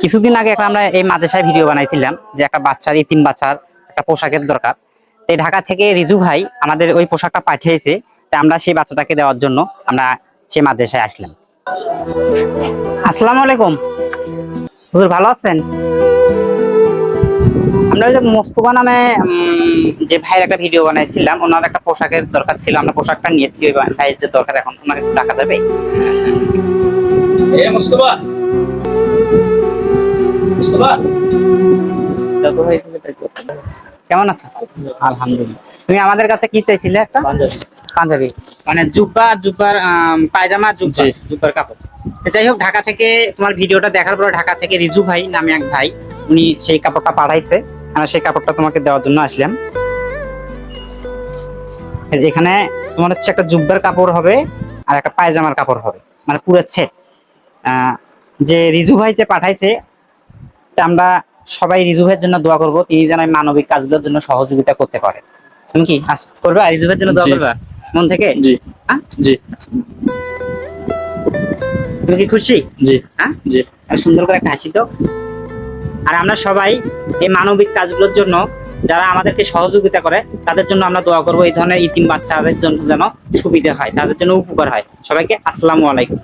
কিছুদিন আগে আমরা এই মাদ্রাসায় ভিডিও বানাইছিলাম যে একটা বাচ্চার ইতিম বাচ্চার একটা পোশাকের দরকার। তো ঢাকা থেকে রিজু ভাই আমাদের ওই পোশাকটা পাঠিয়েছে, তো আমরা সেই বাচ্চাটাকে দেওয়ার জন্য আমরা সেই মাদ্রাসায় আসলাম। আসসালামু আলাইকুম হুজুর, ভালো আছেন? আমরা ওই যে মোস্তফা নামে যে ভাইয়ের একটা ভিডিও বানাইছিলাম, ওনার একটা পোশাকের দরকার ছিল, আমরা পোশাকটা নিয়েছি। ওই ভাইয়ের যে দরকার, এখন ওনাকে ডাকা যাবে? মোস্তফা, মোস্তফা, কেমন আছো? আলহামদুলিল্লাহ। তুমি আমাদের কাছে কি চাইছিলে? একটা পাঞ্জাবি, মানে জুব্বার পায়জামা, জুব্বার কাপড়। যাই হোক, ঢাকা থেকে তোমার ভিডিওটা দেখার পর ঢাকা থেকে রিজু ভাই নামে এক ভাই, উনি সেই কাপড়টা পাঠাইছে। আমরা সেই কাপড়টা তোমাকে দেওয়ার জন্য আসলাম। এখানে তোমার হচ্ছে একটা জুব্বার কাপড় হবে আর একটা পায়জামার কাপড় হবে, মানে পুরো সেট। যে রিজু ভাই যে পাঠাইছে, আমরা সবাই রিজু ভাইয়ের জন্য দোয়া করবো, তিনি যেন মানবিক কাজগুলোর জন্য সহযোগিতা করতে পারে। তুমি কি করবা রিজু ভাইয়ের জন্য দোয়া করবা মন থেকে? জি জি। তুমি কি খুশি? জি হ্যাঁ জি। সুন্দর করে একটা হাসি তো। আর আমরা সবাই এই মানবিক কাজগুলোর জন্য, যারা আমাদেরকে সহযোগিতা করে তাদের জন্য আমরা দোয়া করবো, এই ধরনের ইতিম বাচ্চাদের জন্য যেন সুবিধা হয়, তাদের জন্য উপকার হয়। সবাইকে আসসালামু আলাইকুম।